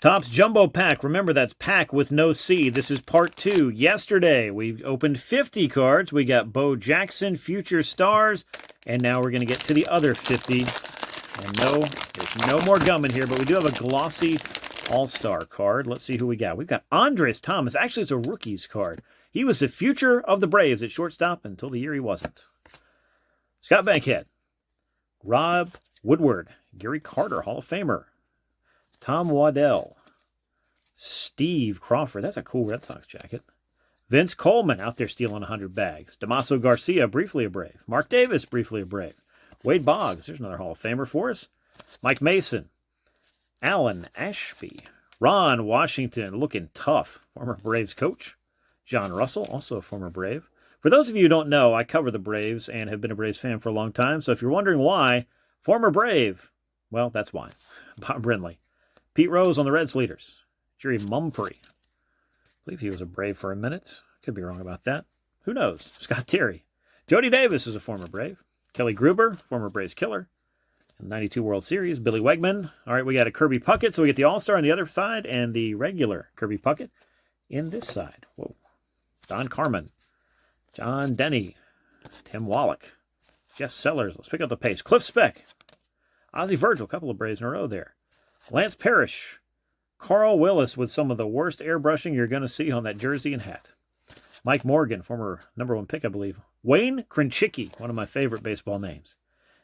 Topps Jumbo Pack. Remember, that's pack with no C. This is part 2. Yesterday, we opened 50 cards. We got Bo Jackson, Future Stars, and now we're going to get to the other 50. And no, there's no more gum in here, but we do have a glossy All-Star card. Let's see who we got. We've got Andres Thomas. Actually, it's a rookies card. He was the future of the Braves at shortstop until the year he wasn't. Scott Bankhead. Rob Woodward. Gary Carter, Hall of Famer. Tom Waddell. Steve Crawford. That's a cool Red Sox jacket. Vince Coleman out there stealing 100 bags. Damaso Garcia, briefly a Brave. Mark Davis, briefly a Brave. Wade Boggs, there's another Hall of Famer for us. Mike Mason. Alan Ashby. Ron Washington, looking tough. Former Braves coach. John Russell, also a former Brave. For those of you who don't know, I cover the Braves and have been a Braves fan for a long time. So if you're wondering why, former Brave, well, that's why. Bob Brenly. Pete Rose on the Reds leaders. Jerry Mumphrey. I believe he was a Brave for a minute. Could be wrong about that. Who knows? Scott Terry. Jody Davis is a former Brave. Kelly Gruber, former Braves killer. 92 World Series. Billy Wegman. All right, we got a Kirby Puckett. So we get the All-Star on the other side and the regular Kirby Puckett in this side. Whoa. Don Carmen. John Denny. Tim Wallach. Jeff Sellers. Let's pick up the pace. Cliff Speck. Ozzie Virgil. A couple of Braves in a row there. Lance Parrish. Carl Willis with some of the worst airbrushing you're going to see on that jersey and hat. Mike Morgan, former #1 pick, I believe. Wayne Krenchicki, one of my favorite baseball names.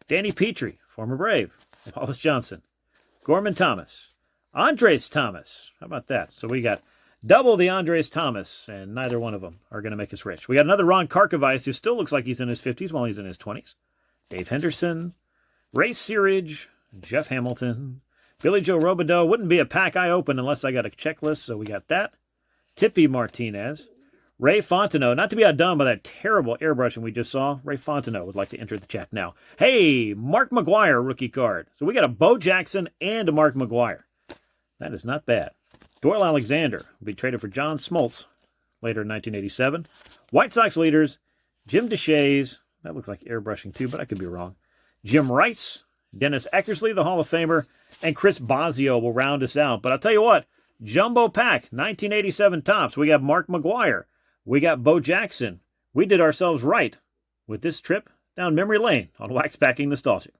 Danny Petrie, former Brave. Wallace Johnson. Gorman Thomas. Andres Thomas. How about that? So we got double the Andres Thomas, and neither one of them are going to make us rich. We got another Ron Karkovice, who still looks like he's in his 50s while he's in his 20s. Dave Henderson. Ray Searage. Jeff Hamilton. Billy Joe Robideau. Wouldn't be a pack I open unless I got a checklist, so we got that. Tippy Martinez. Ray Fontenot. Not to be outdone by that terrible airbrushing we just saw. Ray Fontenot would like to enter the chat now. Hey, Mark McGwire rookie card. So we got a Bo Jackson and a Mark McGwire. That is not bad. Doyle Alexander will be traded for John Smoltz later in 1987. White Sox leaders. Jim Deshaies. That looks like airbrushing too, but I could be wrong. Jim Rice. Dennis Eckersley, the Hall of Famer. And Chris Bosio will round us out. But I'll tell you what, Jumbo Pack, 1987 Topps. We got Mark McGwire. We got Bo Jackson. We did ourselves right with this trip down memory lane on Wax Packing Nostalgia.